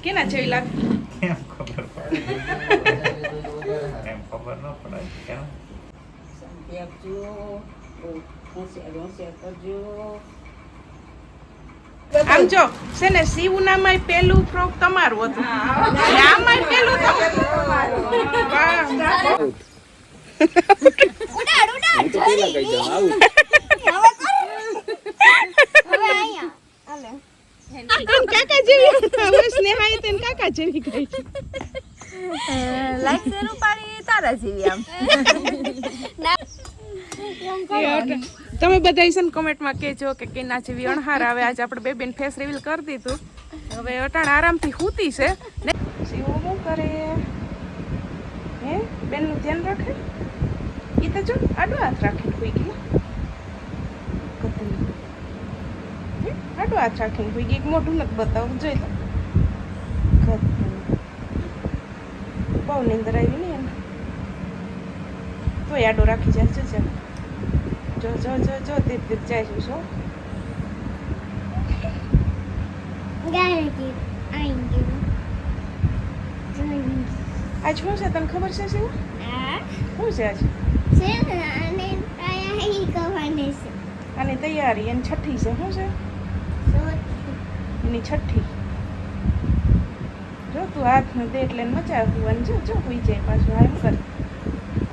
કેના જેવી લાગે? એમ ખબર પડે એમ ખબર ન પડે કેમ શાંતિ આપજો હોશિયાર કરજો આમ જો છે ને શિવ નામાં પેલું ફ્રોક તમારું હતું ને આમાં પેલું તમારું વાહ ઉડાડ ઉડાડ જલ્દી હવે આલે કાકા જેવી હવે સ્નેહાએ તેને કાકા જેવી કહી છે લાઈક શેર ઉપાડી તારા જેવી આમ તમે બધા છે ને કોમેન્ટમાં કહેજો કે કેના જેવી અણહાર આવે. આજે આપણે બેબીને ફેસ રિવીલ કરી દીધું. હવે અટાણ આરામથી સૂતી છે ને શિવ શું કરે હે બેનનું ધ્યાન રાખે એ તો જો આડો હાથ રાખીને હોઈ ગઈ આડો હાથ રાખીને હોઈ ગઈ મોઢું નથી બતાવું જોઈ લો બહુ નીંદર આવી ને એને તોય આડો રાખી જાય છે જો જો જો જો તે જાય છે શું ગાડી આઈંગે આજ શું છે તને ખબર છે શિવ આ શું છે આજ છે અને આયા હી કવાને છે આની તૈયારી એની છઠ્ઠી છે શું છે એની છઠ્ઠી જો તું હાથ ન દે એટલે મચાવું અને જો જો હોઈ જાય પાછું એમ કર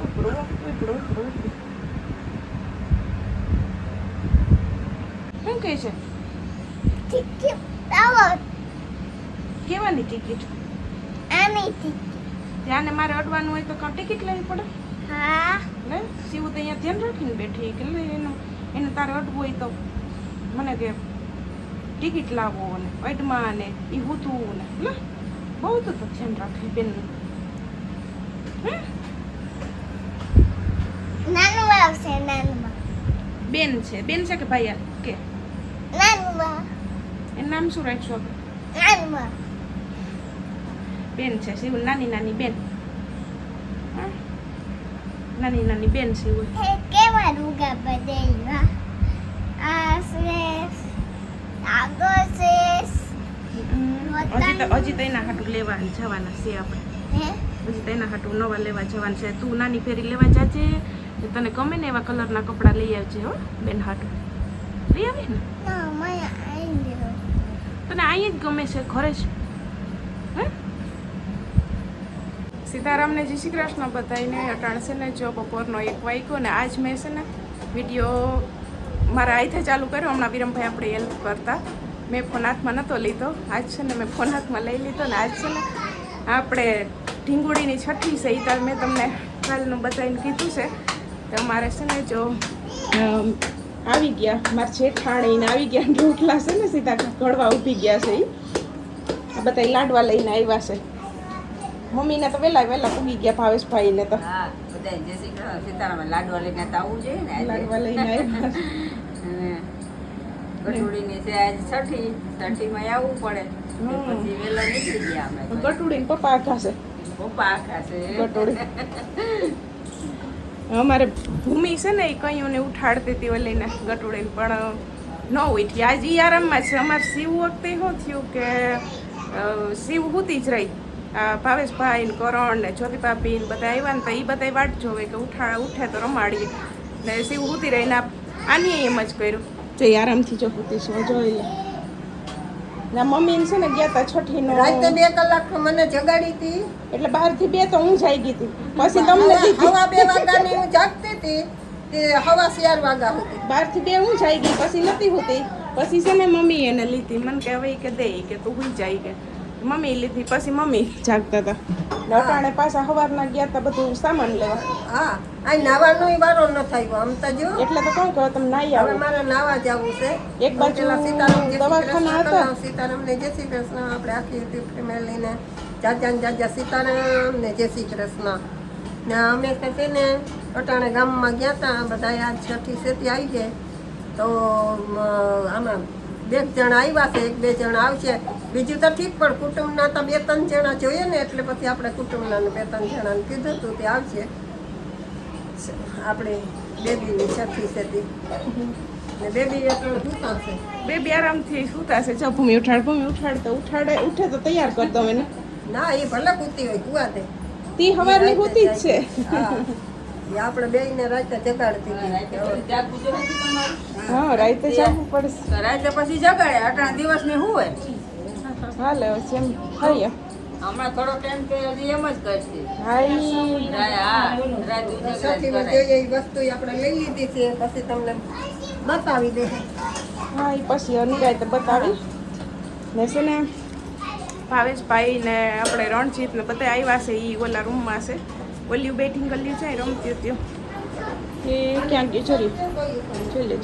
ઉપડું ઉપડું ઉપડું શું કહે છે ટિકિટ આવો કેવાની ટિકિટ આની ટિકિટ ત્યાંને મારે અડવાનું હોય તો કાં ટિકિટ લેવી પડે હા લે શિવ તો અહીંયા ધ્યાન રાખીને બેઠી કે લે એને તારે અડવું હોય તો મને કે ટિકિટ લાવો ને અડમાં ને એ હૂતું ને લે બહુ તો ધ્યાન રાખી બેનનું નાનું આવશે નાનું બેન છે કે ભાઈ કે નાનું એનું નામ શું રાખશો નાનું બેન છે શિવ નાની નાની બેન હા નાની નાની બેન શિવ હે કેવા રૂગા બદેવા આસે આગોસેસ હજી તો એના હાટું લેવા જવાના છે આપણે હે હજી તો એના હાટું નવા લેવા જવાના છે તું નાની ફેરી લેવા જાજે તને ગમે ને એવા કલરના કપડાં લઈ આવજે હો બેન હાટું લઈ આવી ને ના મને આઈ દે તને અહીં જ ગમે છે ઘરે જ હે સીતારામને જય શ્રી કૃષ્ણ બધાઈને અટાણ છે ને જો બપોરનો 1 વાગ્યો ને આજ મેં છે ને વિડીયો મારા આઈથે ચાલુ કર્યો હમણાં વિરમભાઈ આપણે હેલ્પ કરતા મેં ફોન હાથમાં નહોતો લીધો આજ છે ને મેં ફોન હાથમાં લઈ લીધો ને આજ છે ને આપણે ઢીંગુડીની છઠ્ઠી છે એ તાર મેં તમને કાલનું બતાવીને કીધું છે તો અમારે છે ને જો આવી ગયા મારા જેઠાણીને આવી ગયા રોટલા છે ને સીધા ઘડવા ઊભી ગયા છે એ આ બધા લાડવા લઈને આવ્યા છે મમ્મીને તો વહેલા પૂગી ગયા ભાવેશભાઈને તો હા બધા જય શ્રી કૃષ્ણ સીતારામ લાડવા લઈને તો આવવું જોઈએ ને લાડવા લઈને આવ્યા ગટુડીની છે આજ છઠ્ઠીમાં આવવું પડે તો પછી વહેલા નીકળી ગયા અમે ગટુડીને પપ્પા આખા છે પપ્પા આખા છે ગટુડી અમારે ભૂમિ છે ને એ કઈઓને ઉઠાડતી હતી લઈને ગટુડીને પણ ન ઉઠી આજે ઈ આરામમાં છે અમારે શિવ વખતે શું થયું કે શિવ હુતી જ રહી ભાવેશભાઈ ને કરણ ને જ્યોતિભાભી ને બધા આવ્યા ને તો એ બધા વાટ જોવે કે ઉઠે તો રમાડીએ ને શિવ હુતી રહીને આની એમ જ કર્યું જો આરામથી જો હુતી છે જોઈ લે ના મમ્મી છે ને ગયા તા છઠ્ઠીનો રાતે 2 કલાક મને જગાડી હતી એટલે 12 થી 2 તો હું જાઈ ગઈ હતી પછી તમને હવા 2 વાગ્યાની હું જાગતી હતી તે હવા 4 વાગ્યા હતી 12 થી 2 હું જાઈ ગઈ પછી નથી હોતી પછી છે ને મમ્મી એને લીધી મને કે હવે કે દે કે તું હુઈ જાય કે મમ્મી લીધી પછી મમ્મી જાગતા હતા નટાણે પાછા સવારના ગયા તા બધું સામાન લેવા હા આ નાવાનો વારો ન થયો આમ તો જો એટલે તો કહું કે તમે નાઈ હવે આવો મારે નાવા જવું છે એક બાજુ દવાખાના હતા સીતારામને જય શ્રી કૃષ્ણ આપણે આખી યુટ્યુબ ફેમિલીને જાજા સીતારામ ને જય શ્રી કૃષ્ણ ને અમે છે ને અટાણે ગામમાં ગયા હતા બધા આ છઠ્ઠી સેતી આવી જાય તો આમાં 2 જણ આવ્યા છે 1-2 જણ આવશે બીજું તો ઠીક પણ કુટુંબના તો 2-3 જણા જોઈએ ને એટલે પછી આપણે કુટુંબના 2-3 જણાને કીધું હતું તે આવશે આપણે બેબીની છઠ્ઠી સેતી ને બેબી એટલે સૂતા છે. બેબી આરામથી સૂતા છે. જો ભૂમિ ઉઠાડ તો ઉઠે તો તૈયાર કર દો એને. ના એ ભલે કૂતી હોય કુવા દે. તી હવારની સૂતી જ છે. હા એ આપણે બેયને રાતે જગાડતી હતી. રાતે પછી જાગવું જોઈએ નથી તમારે? હા રાતે જાગવું પડશે. તો રાતે પછી જગાડે અટાણા દિવસને શું હોય હાલે હવે જેમ ખાઈએ. હમણાં થોડો ટાઈમ તો હજી એમ જ કરશે હાઈ રાત ઉજાગરા જ સખીમાં કરાય. જે વસ્તુ આપણે લઈ લીધી છે પછી તમને બતાવી દે. હા એ પછી નિરાયતે બતાવી ને છે ને ભાવેશભાઈ ને આપણે રણજીત ને બધા આવ્યા છે. એ ઓલા રૂમમાં છે. ઓલ્યું બેટિંગ કર્યું છે રમતી હતી એ ક્યાં ગયું ચોરી જોઈ લે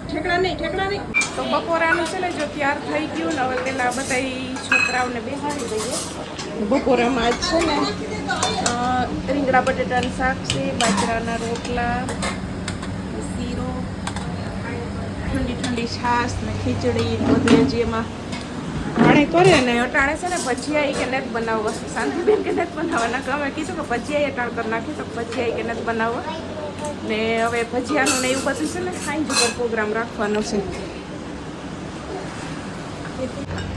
ઠેકડા નહીં. તો બપોરાનું છે ને જો તૈયાર થઈ ગયું ને હવે પેલા બધા છોકરાઓને બેહાડી દઈએ. બપોરામાં આજ છે ને રીંગણા બટેટાનું શાક છે, બાજરાના રોટલા, શીરો, ઠંડી છાશ ને ખીચડી બધું જ એમાં ભાણે કરે ને અટાણે છે ને ભજીયા કે નથી બનાવવા. શાંતિબેન કે નથી બનાવવાના કે અમે કીધું કે ભજીયા અટાણ કરી નાખી તો ભજીયા કે નથી બનાવવા ને હવે ભજીયાનું ને એવું બધું છે ને સાંજ ઉપર પ્રોગ્રામ રાખવાનો છે.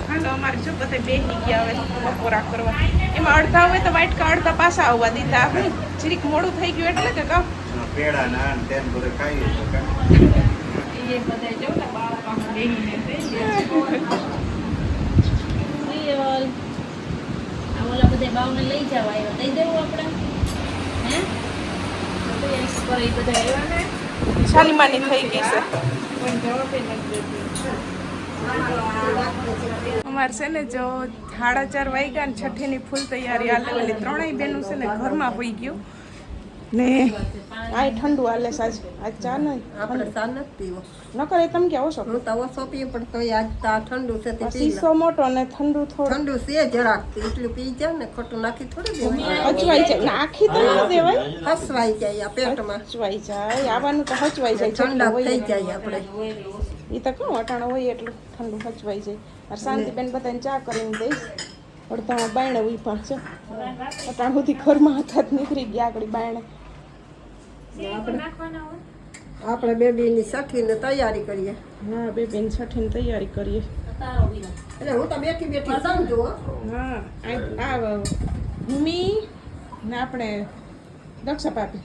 હાલો અમારે જો બધા બેસી ગયા હવે બપોરા કરવા. એમાં અડધા હોય તો વાટકા અડધા પાછા આવવા દીધા. આપણે જરીક મોડું થઈ ગયું એટલે કે કહો પેડા ના તેમ બધે ખાઈ એ બધા જો ને બાળકો બેહીને ઓલા બધા બાવને લઈ જવા આવ્યા દઈ દેવું આપણે હે તો એ બધા આવ્યા ને શાલીમાની થઈ ગઈ છે. કોઈ જવાબ નથી દેતી. અમારે છે ને જો 4:30 વાગ્યા ને છઠ્ઠીની ફૂલ તૈયારી હાલે. ઓલી ત્રણેય બેનું છે ને ઘરમાં હોઈ ગયું ને આ ઠંડુ હાલે સાજ. આજ ચા નહીં આપણે ચા નથી પીવો. ન કરે તમે ક્યાં ઓછો હું તો ઓછો પીએ પણ તોય આજ ચા ઠંડુ છે તે પી લે. શીશો મોટો ને ઠંડુ થોડું ઠંડુ છે જરાક એટલું પી જાય ને ખોટું નાખી થોડી દેવાય. હચવાઈ જાય. નાખી તો ન દેવાય, હસવાઈ જાય આ પેટમાં. હચવાઈ જાય. આવવાનું તો હચવાઈ જાય. ઠંડા જેટલું થઈ હોય જાય આપણે. એ તો કહું અટાણો હોય એટલું ઠંડુ હચવાઈ જાય. আর શાંતિબેન બધાને ચા કરીને દઈશ. અડધામાં બાયણે ઉભા છે. અટાણ સુધી ઘરમાં હતા જ નીકળી ગયા આગળ બાયણે. આપણે બેબીની છઠ્ઠીની તૈયારી કરીએ. હા બેન છઠ્ઠીની તૈયારી કરીએ. એટલે હું તો બેઠી બેઠી સમજુ હો. હા આ ભૂમિ ને આપણે દક્ષા પાપી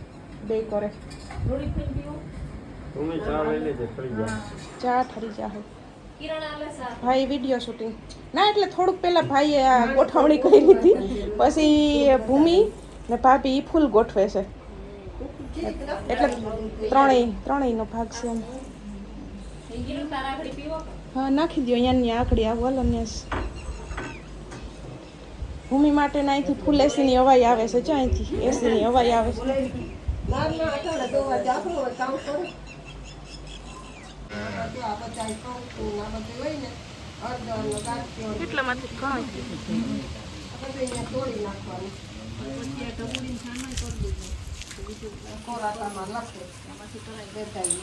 બે કરે ચા ઠરી જા. ભાઈ વિડીયો શૂટિંગ ના એટલે થોડુંક પહેલાં ભાઈએ આ ગોઠવણી કરી લીધી. પછી ભૂમિ ને ભાભી ઈ ફૂલ ગોઠવે છે એટલે ત્રણેયનો ભાગ છે એમ. હા નાખી દો અહીંયાની આકડી આ વલન્યાસ. ભૂમિ માટે અહીંથી ફૂલ એસીની હવાઈ આવે છે. જો અહીંથી એસીની હવાઈ આવે છે. ના અટાણે જોવા જાતું હોય કામ કરો. આ બધા કહું આ બધું હોય ને અડધો ગાંઠિયો એટલામાંથી ઘણો બધું અહીંયા તોડી નાખવાનું. કોરાટામાં લખે દેખાય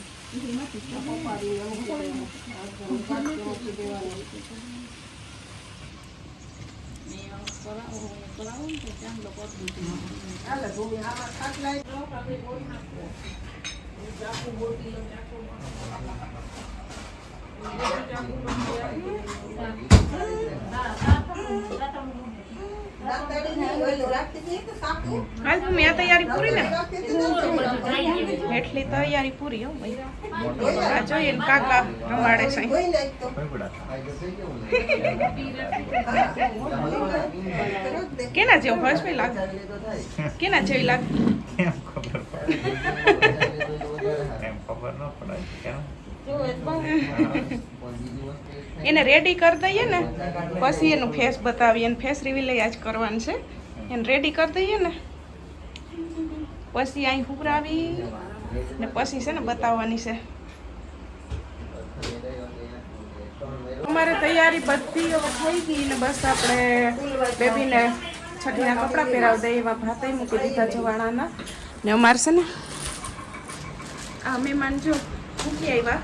પપ્પાડીને મૂકી દેવાનું. ગાંઠિયો મૂકી દેવાનું. હાલે ભૂમિ આમાં ખાટ લાવી દો. હાલ ભૂમિ આ તૈયારી પૂરી ને એટલી તૈયારી પૂરી હો ભાઈ. આ જોઈએ ને કાકા રમાડે છે. કેના જેવું ભાઈ લાગે? કેના જેવી લાગે? કેમ ખબર પડે એમ ખબર ન પડે કેમ એને રેડી કરી દઈએ ને પછી એનું ફેસ બતાવીએ. એને ફેસ રિવીલ આજ કરવાનું છે. એને રેડી કરી દઈએ ને પછી અહીં હુકરાવી ને પછી છે ને બતાવવાની છે. અમારે તૈયારી બધી હવે થઈ ગઈ ને બસ આપણે બેબીને છઠ્ઠીના કપડાં પહેરાવી દઈએ. એવા ભાતે મૂકી દીધા જવાણાના ને અમારે છે ને આ મહેમાન જો મૂકી આવ્યા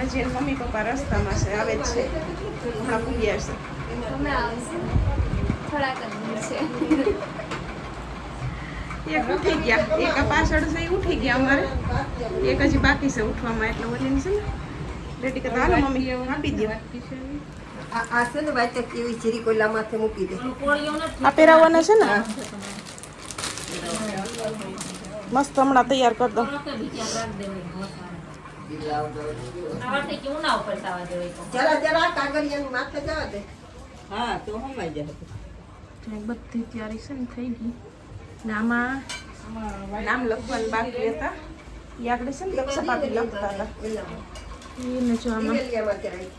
નજીન મમ્મી પપ્પા રસ્તામાં છે આવે જ છે. હમણાં પૂરી આવશે. એક ઉઠી ગયા, એક આ પાછળ છે એ ઉઠી ગયા અમારે, એક હજી બાકી છે ઉઠવામાં, એટલે ઓલીને છે ને રેડી કરતા. હાલો મમ્મી આપી દો. આ છે ને વાટક કેવી જીરી કોયલા માથે મૂકી દે. આ પહેરાવવાના છે ને મસ્ત, હમણાં તૈયાર કરી દો. જરા જરા કાગળિયાની માથે જવા દે. હા તો હમાઈ જાય. બધી તૈયારી છે ને થઈ ગઈ ને આમાં નામ લખવાનું બાકી હતા એ આપણે છે ને સપાટી લખતા હતા એને જો આમાં દિવેલિયામાં જરાય.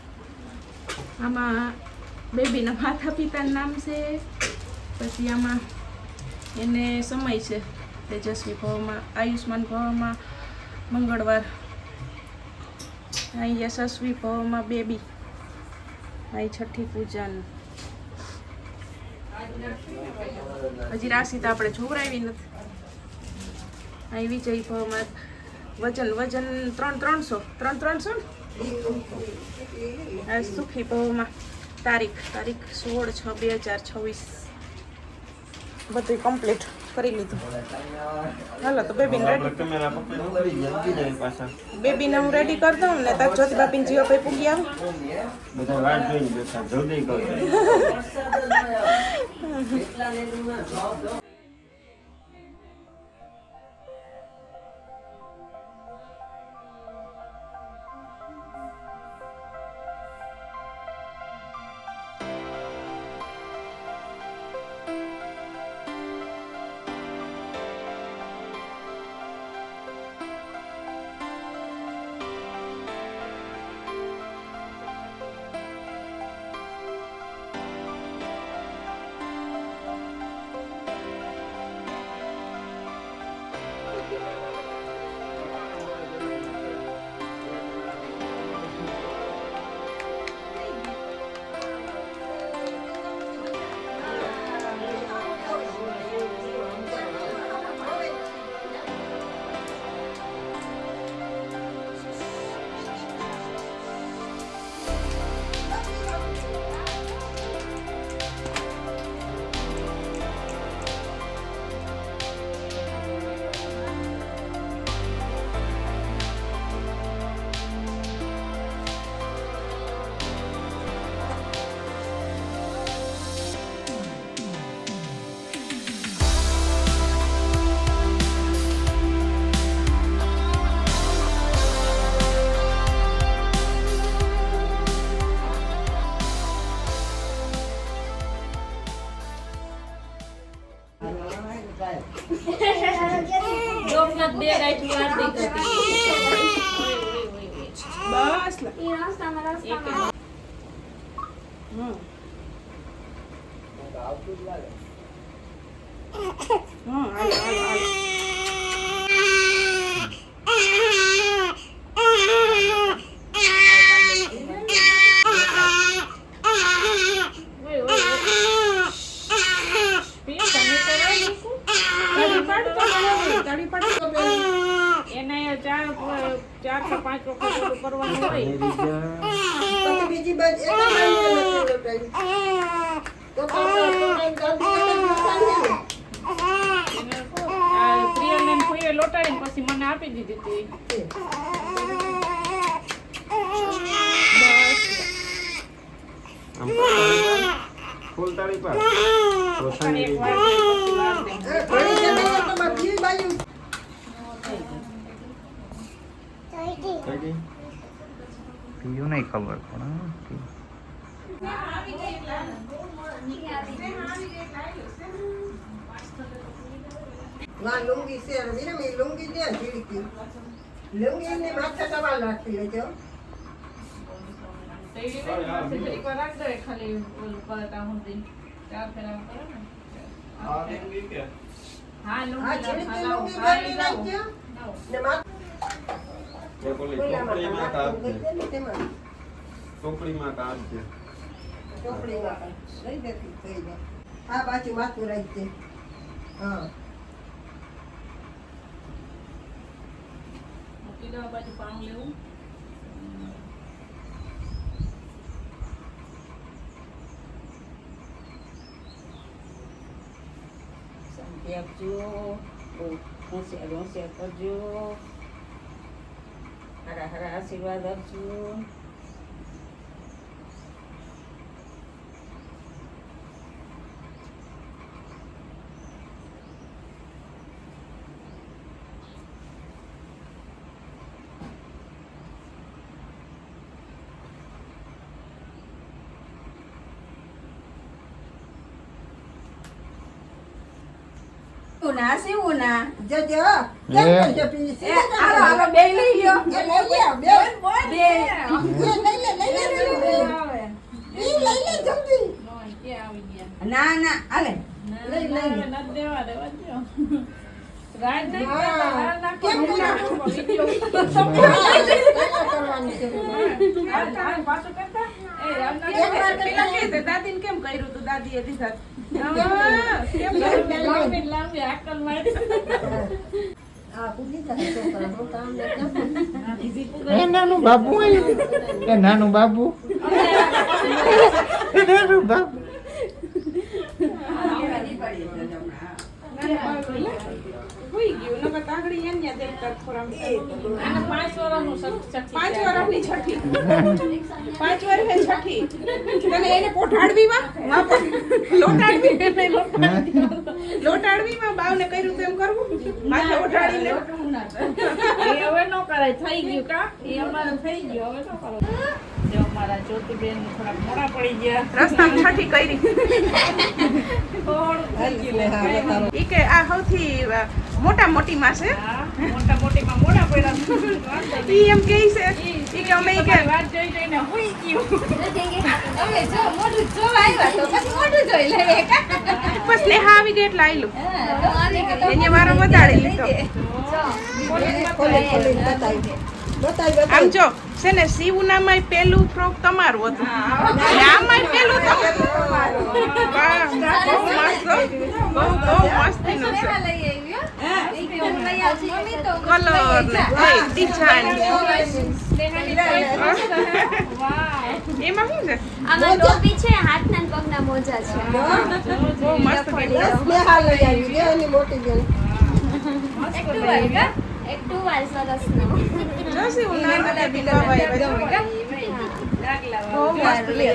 આમાં બેબીના માતા પિતાનું નામ છે, પછી આમાં એને સમય છે તેજસ્વી ભવમાં, આયુષ્માન ભવમાં મંગળવાર, અહીં યશસ્વી ભવમાં બેબી, અહીં છઠ્ઠી પૂજાનું. હજી રાશિ તો આપણે છોકરાવી નથી. અહીં વિજય ભવમાં વજન 300 ને સુખી ભવમાં તારીખ 16/6/2026 બધું કમ્પ્લીટ કરી લીધું. હાલો તો બેબીને બેબીને હું રેડી કરી દઉં ને તાર જ્યોતિ બાપીને જીવા ભાઈ પૂગી આવે. બસ લા. હાલો એને 4-5 વખત કરવાનું હોય. પછી બીજી બાજુ એક તો પ્રિયને ફોઈએ લોટાડીને પછી મને આપી દીધી હતી. ફૂલ તાળી પર એક વાર પછી વાર દે. બીજી બાજુ પીયું નહીં ખબર પણ વાહ લુંગી છે વીરમ એ લુંગી દે ઝીડકી લુંગી ને માથે ટવાલ રાખી લેજો. ખાલી પલટા સુધી 4 ફેરા કરે ને. હા આ ઝીડકી લુંગી લુંગી ભરી રાખજો ને માથે ચોપડીમાં કાઢ છે તેમાં ચોપડીમાં કાઢ છે ચોપડીમાં લઈ દેતી થઈ જાય. આ બાજુ માથું રાખજે. હા બાજુ પાણી લેવું. શાંતિ આપજો. બહુ હોશિયાર હોશિયાર કરજો. હારા હારા આશીર્વાદ આપજો. ના સીવું ના જજો કેમ કરજો પી એ હાલો હાલો બે લઈ લ્યો. એ લઈ લે બે બે એ લઈ લે જલ્દી ના ના હાલે લઈ લઈ નથી દેવા દેવા દો. કેમ કરવાની છે દાદી કેમ કર્યું તું? દાદી એ દીધા લાંબી લાંબી આકલ મારી. આ પૂછી જાય છોકરા હું કામ ને કેમ એ નાનું બાબુ આવ્યું. એ નાનું બાબુ. એ નાનું બાબુ. હોઈ ગયું નકર તાગડી એમ ન્યા દેખતા ખોરામ આને 5 વર્ષનું સક્ષી 5 વર્ષની છઠ્ઠી 5 વર્ષે છઠ્ઠી તને એને પોઠાડવી માં લોટાડવી માં બાવને કર્યું તેમ કરવું માથે ઓઢાડીને એ હવે નો કરાય થઈ ગયું કા એ અમારે થઈ ગયું હવે નો કરો. જો અમારા જ્યોતિબેન થોડા મોડા પડી ગયા. રસ્તામાં છઠ્ઠી કરી થોડું થઈ ગયું. લે હા બતાવો ઈ કે આ સૌથી મોટા મોટી માં છે હા મોટા મોટીમાં મોડા પડ્યા. ઈ એમ કહે છે ઈ કે અમે ઈ કે વાત જોઈ જોઈને હુઈ ગયું. બસ નેહા આવી ગઈ એટલે આયલું એને વારો વધારે લીધો ખોલી ખોલી બતાવી બતાવી આમ જો છે ને શિવનામાંય પેલું ફ્રોક તમારું હતું અને આમાંય પેલું તમારું. વાહ, બહુ મસ્ત હો. બહુ મસ્તીનું છે કલર ને ડિઝાઇન એમાં શું છે આમાં ટોપી છે હાથના ને પગના મોજા છે બહુ મસ્ત બસ નેહા લઈ આવી બે એની મોટી બેન એક ટુ વાર સરસ નો જો શિવનામાં બિલાવાય બહુ મસ્ત લે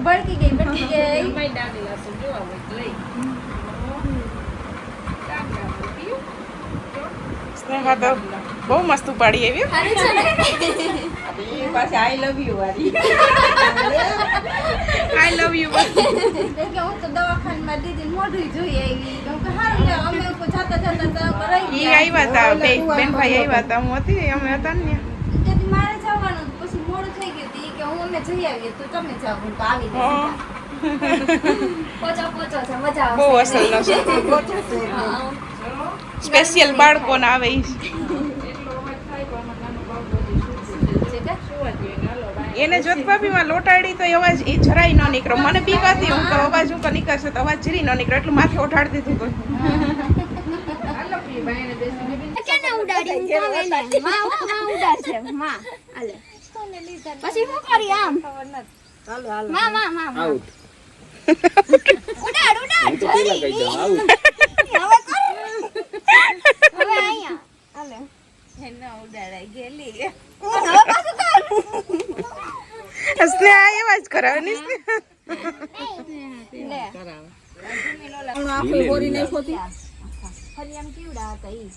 ભડકી ગઈ એમાંય ડાગલા છે જો હવે લઈ. સ્નેહા તો બહુ મસ્ત ઉપાડી આવી સારું છે ને એ પાછી આઈ લવ યુ વાળી. આઈ લવ યુ કે હું તો દવાખાનામાં દીદી મોઢું જોઈ આવી કેમ કે હારું ને અમે લોકો જાતા જાતા રહી ઈ આવ્યા હતા બે બેન ભાઈ આવ્યા હતા હું હતી અમે હતા ને તેથી મારે જવાનું પછી મોડું થઈ ગયું ઈ કે હું અમે જઈ આવીએ તો તમે જાવ હું તો આવી હા. પોચો પોચો છે મજા બહુ આવશે અસલ છે હા. સ્પેશિયલ બાળકોને આવે ઈ એને જોત ભાભીમાં લોટાડી તો અવાજ એ જરાય ન નીકળ્યો મને બીક હતી હું કે અવાજ હું નીકળશે તો અવાજ જરી ન નીકળ્યો એટલું માથે ઓઢાડતી હતી કોઈ કેને ઉડાડી હું કામ એને માં ઉડાડશે માં આલે પછી હું કરી આમ માં માં માં આઉટ ઉડાડ ઉડાડ હું તો પેલા કહી દઉં આઉટ હવે કર હવે આયા આલે એને ઉડાડાઈ ગેલી હવે પાછું કર સ્નેહ આ અવાજ કરાવે ને લે આખી બોરી નહીં ખોતી ફરી આમ કેવડા હતા ઈ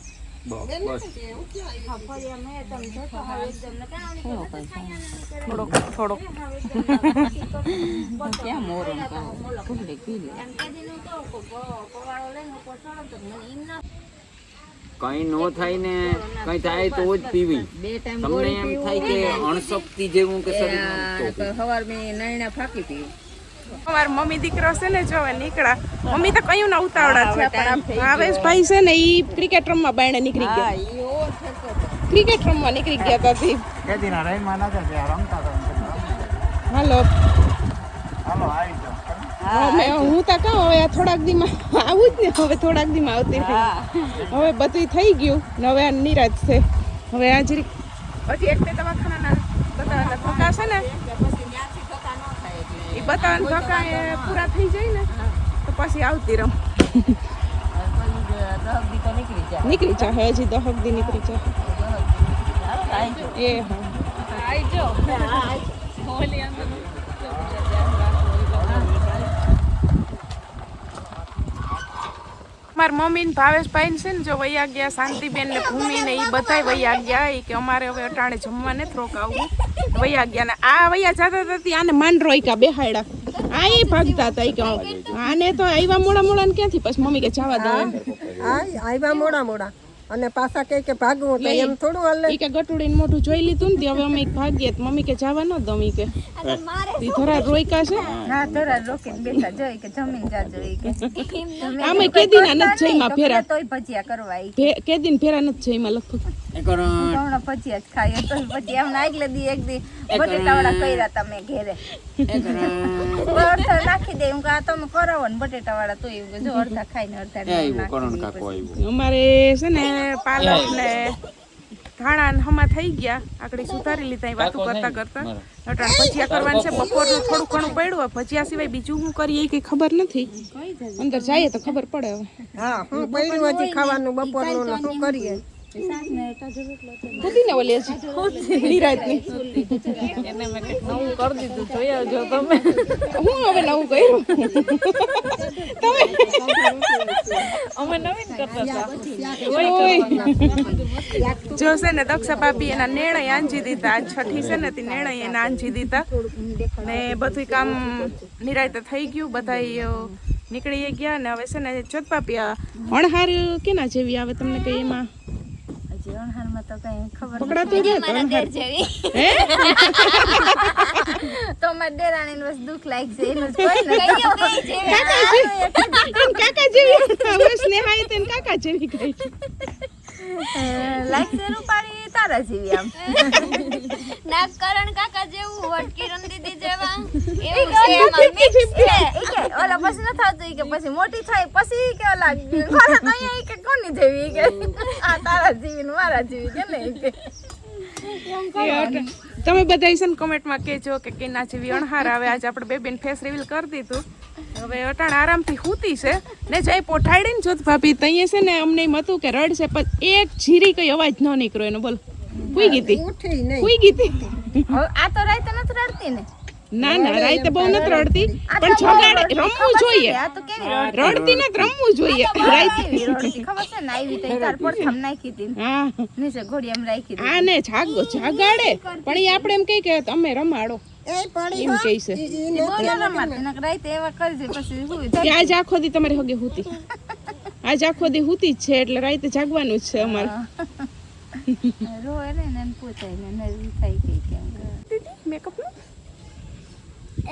બસ હા ફરી આમ હે તમે જોતો હવે એકદમ ને કાવણી થોડોક ક્યાં મોરમ કામ કુંડે કીલે એમ કેદીનું તો પવાળો લઈને ઉપર ચડો તો મને એમ ના કઈ નો થાય ને કઈ થાય તો જ પીવી બે ટાઈમ તમને ગોળી એમ પીવું થાય કે અણશક્તિ જેવું કે શરીર સવાર મેં નૈણા ફાકી પીવું. અમાર મમ્મી દીકરો છે ને જો હવે નીકળ્યા મમ્મી તો કયું ના ઉતાવળા છે પણ ભાવેશ ભાઈ છે ને ઈ ક્રિકેટ રમવા બાયણે નીકળી ગયા ક્રિકેટ રમવા નીકળી ગયા હતા તે કેદીના રહીમાં નતા ત્યાં રમતા હતા. હાલો હાલો આવી જાઓ. હવે હું તો કહું હવે આ થોડાક દીમાં આવું જ ને હવે થોડાક દીમાં આવતી રહી હવે બધું થઈ ગયું ને હવે આ નિરાશ છે હવે આ જરીક હજી એક બે દવાખાના બતાવવાના ધક્કા છે ને એ બતાવવાના ધક્કા એ પૂરા થઈ જાય ને તો પછી આવતી રમ દી તો નીકળી જાય નીકળી જાય હજી 10 દી નીકળી જાય એ હા આવજો હોલી અંદર મારા મમ્મી ને ભાવેશભાઈ ને છે ને જો વૈયા ગયા શાંતિબેન ને ભૂમિ ને એ બધા વૈયા ગયા એ કે અમારે હવે અટાણે જમવા નથી રોકાવું વૈયા ગયા ને આ વૈયા જતા હતા આને માન રોઈકા બેહાડ્યા આ એ ભાગતા હતા કે આને તો આવ્યા મોડા ને ક્યાંથી પછી મમ્મી કે જવા દો હા આવ્યા મોડા અને પાછા કે ભાગવું તો એમ થોડું હાલે ઈ કે ગટુડીને મોઢું જોઈ લીધું ને તે હવે અમે ભાગીએ તો મમ્મી કે જવા ન દો ઈ કે ઈ ધરા રોઈકા છે ના ધરા રોકીને બેઠા જોઈ કે જમીન જાજો ઈ કે આમે કેદીના નથી જઈમાં ફેરા તોય ભજીયા કરવા ઈ કેદીન ફેરા નથી જઈમાં લગભગ હમણાં ભજીયા જ ખાઈએ તો પછી એમને આગલે દી એક દી બટેટાવાળા કર્યા તમે ઘેરે અડધા નાખી દે હું કે આ તમે કરાવો ને બટેટાવાળા તો એવું જો અડધા ખાઈને અડધા અમારે છે ને પાલક ને ધાણા ને હમા થઈ ગયા આકડી સુધારી લીધા એ વાતો કરતા અટાણ ભજીયા કરવાનું છે બપોરનું થોડું ઘણું પડ્યું હોય ભજીયા સિવાય બીજું શું કરીએ એ કઈ ખબર નથી અંદર જઈએ તો ખબર પડે હવે હા હું પડ્યું હજી ખાવાનું બપોરનું ને શું કરીએ ખુદી ને ઓલી હજી નિરાતની એને મેં કંઈક નવું કરી દીધું જોઈ આવજો તમે હું હવે નવું કર્યું અમે નવીન કરતા હતા જો છે ને દક્ષા ભાભી એના નિર્ણય આંજી દીધા આજ છઠ્ઠી છે ને તે નિર્ણય એને આંજી દીધા ને બધું કામ નિરાયતે થઈ ગયું બધા નીકળી ગયા ને હવે છે ને જોત ભાભી અણહાર કેના જેવી આવે તમને કઈ એમાં અણહારમાં તો કઈ ખબર પકડાતું જ મારા દેર જેવી તો મારા દેરાણી ને બસ દુઃખ લાગશે એનું જ કોઈ કાકા જેવી હવે સ્નેહાએ તેને કાકા જેવી કહી લાગશે રૂપાળી તારા જેવી આમ નાગકરણ કાકા જેવું વટકીરણ દીદી જેવા એવું છે એમાં મિક્સ છે ઈ કે ઓલા પછી ન થતું ઈ કે પછી મોટી થાય પછી ઈ કે ઓલા મારા તો અહીંયા ઈ કે કોની જેવી ઈ કે આ તારા જેવી ને મારા જેવી કે ને ઈ કે તમે બધા છે ને કોમેન્ટમાં કહેજો કે કેના જેવી અણહાર આવે આજે આપણે બેબીને ફેસ રિવીલ કરી દીધું હવે અટાણ આરામથી હૂતી છે ને જઈ પોઠાડી ને જોત ભાભી તઈએ છે ને અમને એમ હતું કે રડશે પણ એક જીરી કઈ અવાજ ન નીકળ્યો એનો બોલ હુઈ ગઈ હતી ઉઠી નહીં હુઈ ગઈ હતી હવે આ તો રાતે નથી રડતી ને ના રાતે બહુ નથી રડતી પણ જગાડે રમવું જોઈએ આ તો કેવી રડતી ને રમવું જોઈએ રાતે રડતી ખબર છે ને આવી તો તાર પડથમ નાખી હતી હા નીચે ઘોડી એમ રાખી આ ને જાગાડે પણ એ આપણે એમ કહી કે તમે રમાડો એ પડી એમ કહે છે દીધી બોલો રમાડતી નકર રાતે એવા કરજે પછી હું કે આજ આખો દી તમારી હગે હુતી આજ આખો દી હુતી જ છે એટલે રાતે જાગવાનું જ છે અમારે રોય ને એને પૂછાય ને નવી થઈ ગઈ કેમ દીદી મેકઅપ નું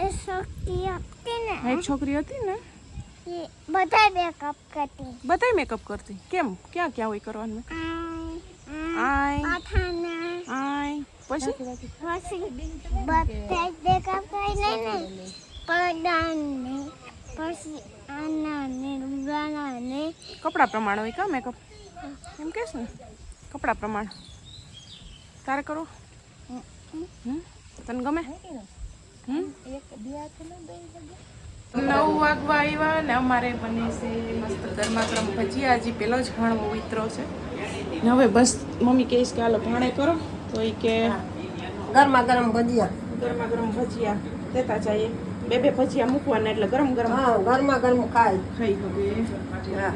એ શક્તિ હતી ને એક છોકરી હતી ને એ બધા મેકઅપ કરતી બધાય મેકઅપ કરતી કેમ ક્યાં હોય કરવાનું આય માથાના આય પછી પછી બધા મેકઅપ કરી લે ને પડાને પછી આનાને રૂડાને કપડા પ્રમાણે હોય કા મેકઅપ એમ કહેશ ને કપડા પ્રમાણે તારે કરો તને ગમે 9 વાગવા આવ્યા ને અમારે બને છે મસ્ત ગરમા ગરમ ભજીયા હજી પેલો જ ઘણો ઉતરો છે ને હવે બસ મમ્મી કહીશ કે હાલો ભાણે કરો તો એ કે ગરમા ગરમ ભજીયા ગરમા ગરમ ભજીયા દેતા જઈએ બે ભજીયા મૂકવાના એટલે ગરમ ગરમ હા ગરમા ગરમ ખાય ખાઈ હવે હા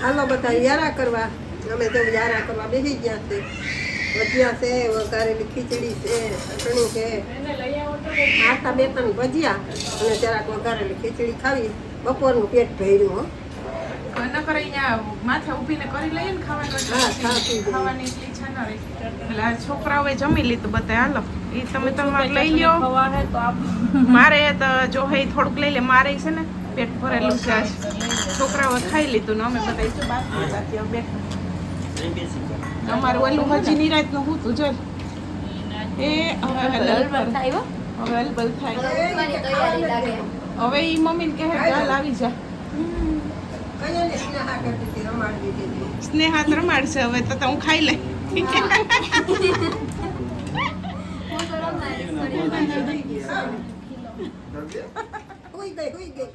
હાલો બધા યારા કરવા અમે તો યારા કરવા બેસી ગયા છે ભજીયા છે વઘારેલી ખીચડી છે ચટણી છે આટા 2-3 ભજીયા અને જરાક વઘારેલી ખીચડી ખાવી બપોરનું પેટ ભર્યું હો ન કરે અહીંયા માથે ઊભીને કરી લઈએ ને ખાવાનું હા ખાતી ખાવાની એટલી ઈચ્છા ન રહી એટલે આ છોકરાઓએ જમી લીધું બધા હાલો એ તમે તમારે લઈ લ્યો ખવા હે તો આપ મારે તો જો હે થોડુંક લઈ લે મારે છે ને પેટ ભરેલું છે આજ છોકરાઓએ ખાઈ લીધું ને અમે બધા શું બાકી હતા ત્યાં બેઠા અમારું ઓલું હજી નિરાતનું હતું જો એ હવે હલબલ થાય હવે હલબલ થાય હવે ઈ મમ્મીને કહે ચાલ આવી જા કઈ ને સ્નેહા કરતી હતી, રમાડવી હતી. સ્નેહા તો રમાડશે હવે તો હું ખાઈ લે હું તો રમાડીશ થોડી વાર. હુઈ ગઈ.